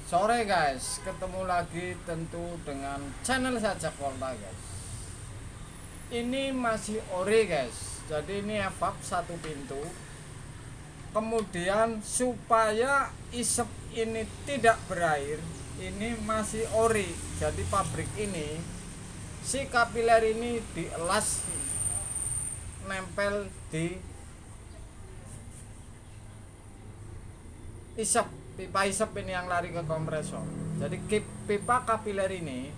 Sore guys, ketemu lagi tentu dengan channel Sajak Volta guys. Ini masih ori guys. Jadi ini evap satu pintu. Kemudian supaya isep ini tidak berair, ini masih ori. Jadi pabrik ini si kapiler ini dielas nempel di isep, pipa isep ini yang lari ke kompresor. Jadi pipa kapiler ini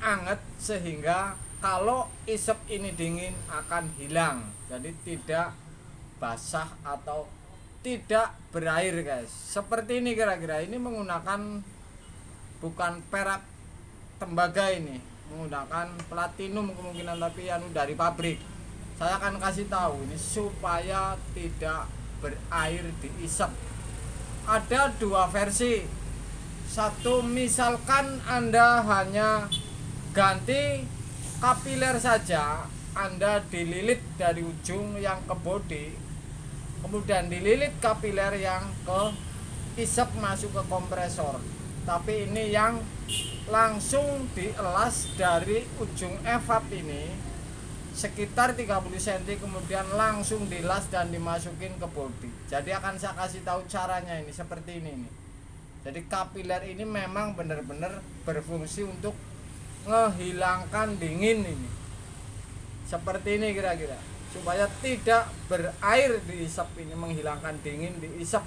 anget sehingga kalau isep ini dingin akan hilang. Jadi tidak basah atau tidak berair guys. Seperti ini kira-kira. Ini menggunakan bukan perak tembaga, ini menggunakan platinum kemungkinan, tapi anu dari pabrik. Saya akan kasih tahu ini supaya tidak berair di isep. Ada dua versi. Satu, misalkan Anda hanya ganti kapiler saja, Anda dililit dari ujung yang ke bodi, kemudian dililit kapiler yang ke isep masuk ke kompresor. Tapi ini yang langsung dielas dari ujung evap ini sekitar 30 cm, kemudian langsung dilas dan dimasukin ke bodi. Jadi akan saya kasih tahu caranya ini seperti ini nih. Jadi kapiler ini memang benar-benar berfungsi untuk menghilangkan dingin ini. Seperti ini kira-kira. Supaya tidak berair di isep ini, menghilangkan dingin di isep.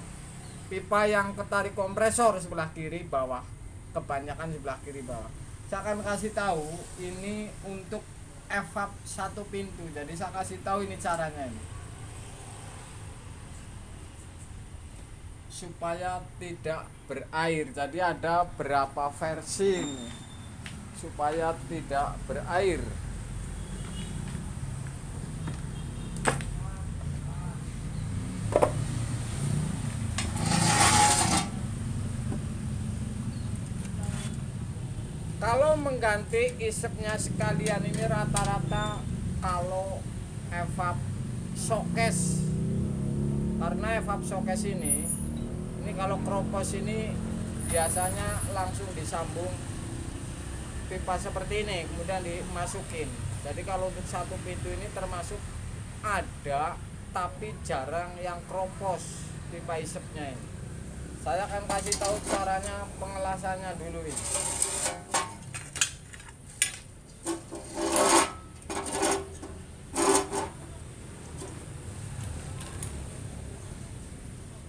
Pipa yang ketarik kompresor sebelah kiri bawah. Kebanyakan sebelah kiri bawah. Saya akan kasih tahu ini untuk evap satu pintu. Jadi saya kasih tahu ini caranya ini supaya tidak berair. Jadi ada berapa versi ini supaya tidak berair. Kalau mengganti isepnya sekalian ini rata-rata kalau evap showcase, karena evap showcase ini kalau kropos ini biasanya langsung disambung pipa seperti ini kemudian dimasukin. Jadi kalau untuk satu pintu ini termasuk ada, tapi jarang yang kropos pipa isepnya ini. Saya akan kasih tahu caranya pengelasannya dulu ini.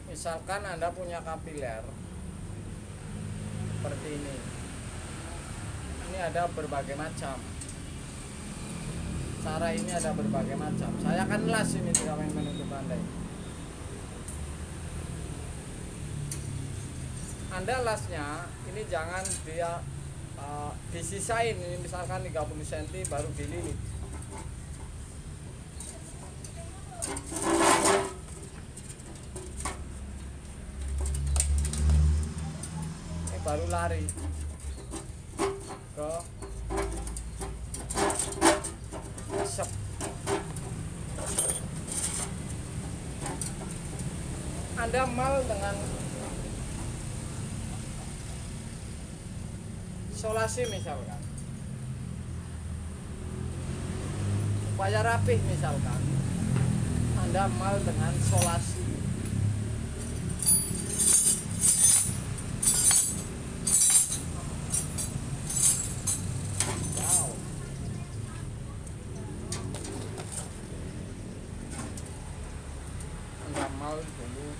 Misalkan Anda punya kapiler seperti ini. Ini ada berbagai macam. Cara ini ada berbagai macam. Saya akan las ini tidak main menutup Anda. Anda lasnya ini jangan dia disisain, ini misalkan 30 cm baru dililit. Baru lari ke isep. Anda mal dengan solasi misalkan supaya rapih, misalkan Anda mal dengan solasi. Dulu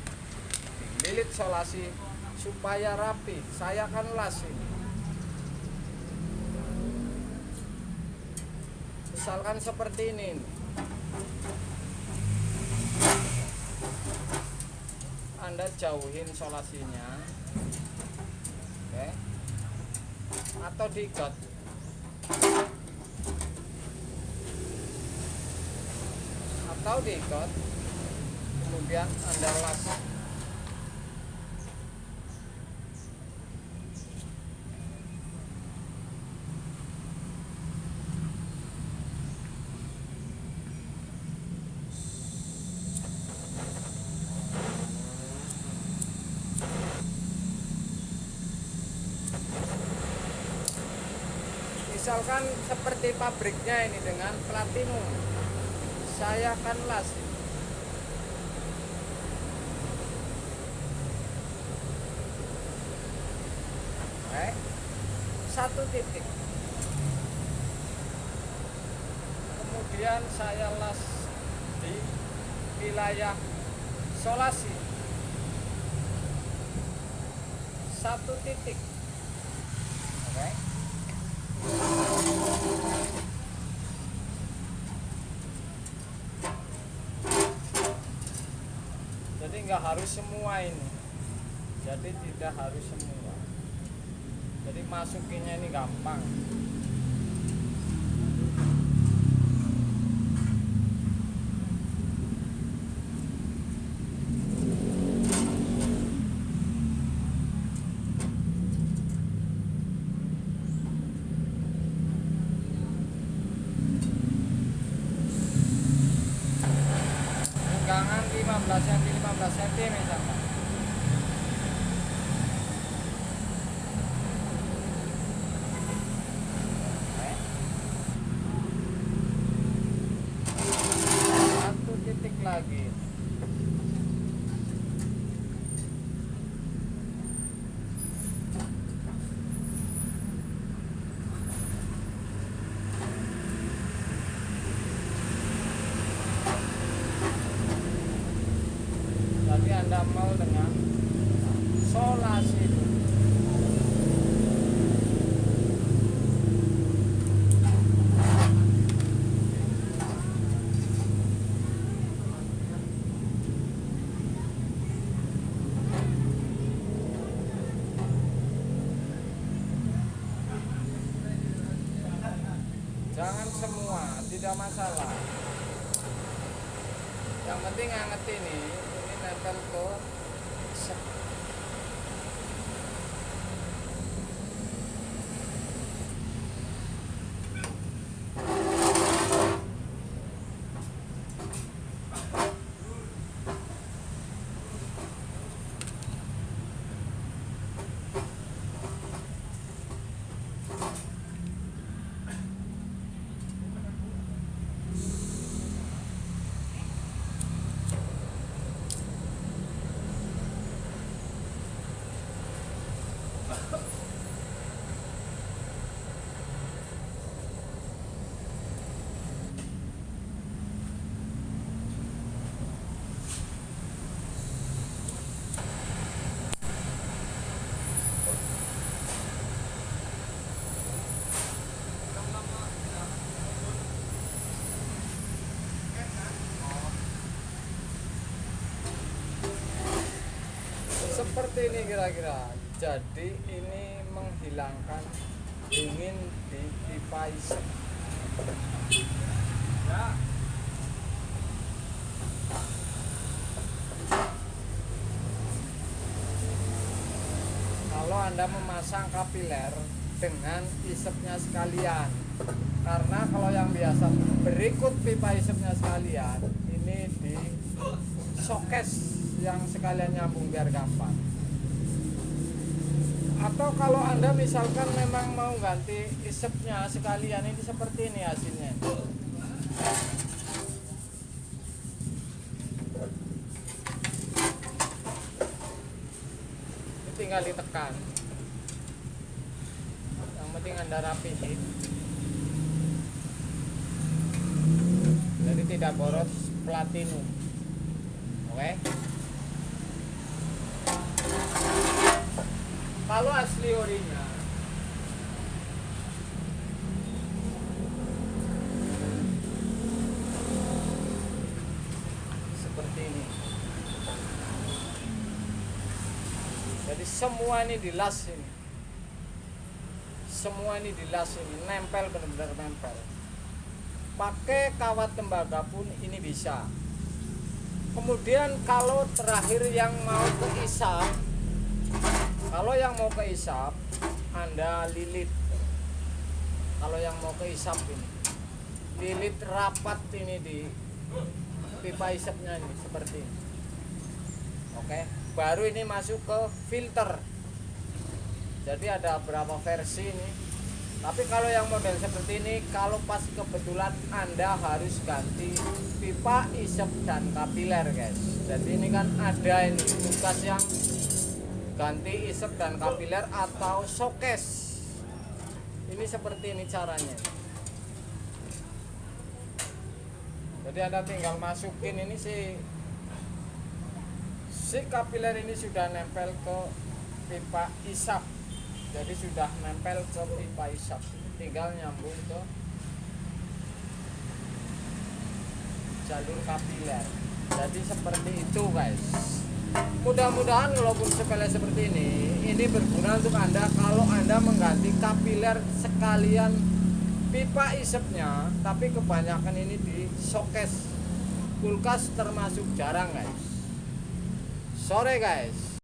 dililit solasi supaya rapi. Saya akan las ini. Misalkan seperti ini. Anda jauhin solasinya, oke, atau diikat. Kemudian Anda las. misalkan seperti pabriknya ini dengan platinum, saya akan las. Oke, 1 titik. Kemudian saya las di wilayah solasi 1 titik. Oke. Jadi nggak harus semua ini. Jadi tidak harus semua. Jadi masukinnya ini gampang. Tegangan 15 cm misalkan. Oke. 1 titik lagi. Tapi Anda mau dengan solasi itu. Jangan semua, tidak masalah. Yang penting anget ini nempel ke isep. Seperti ini kira-kira. Jadi ini menghilangkan dingin di pipa isep. Ya. Kalau Anda memasang kapiler dengan isepnya sekalian, karena kalau yang biasa berikut pipa isepnya sekalian, ini di sokes yang sekalian nyambung biar gampang. Atau kalau Anda misalkan memang mau ganti isepnya sekalian, ini seperti ini hasilnya. Ini tinggal ditekan. Yang penting Anda rapihin. Jadi tidak boros platinum. Oke. Kalau asli orinya seperti ini. Jadi semua ini dilas ini. Semua ini dilas ini, nempel, benar-benar nempel. Pakai kawat tembaga pun ini bisa. Kemudian kalau terakhir yang mau ke isap, kalau yang mau ke isap, Anda lilit. Kalau yang mau ke isap ini, lilit rapat ini di pipa isapnya ini seperti ini. Oke, baru ini masuk ke filter. Jadi ada berapa versi ini? Tapi kalau yang model seperti ini, kalau pas kebetulan Anda harus ganti pipa, isep, dan kapiler guys. Jadi ini kan ada ini kulkas yang ganti isep dan kapiler atau showcase. Ini seperti ini caranya. Jadi Anda tinggal masukin ini si kapiler ini sudah nempel ke pipa isap. Jadi sudah nempel ke pipa isap, tinggal nyambung ke jalur kapiler. Jadi seperti itu guys. Mudah-mudahan walaupun sepele seperti ini berguna untuk Anda kalau Anda mengganti kapiler sekalian pipa isepnya. Tapi kebanyakan ini di showcase kulkas termasuk jarang guys. Sorry guys.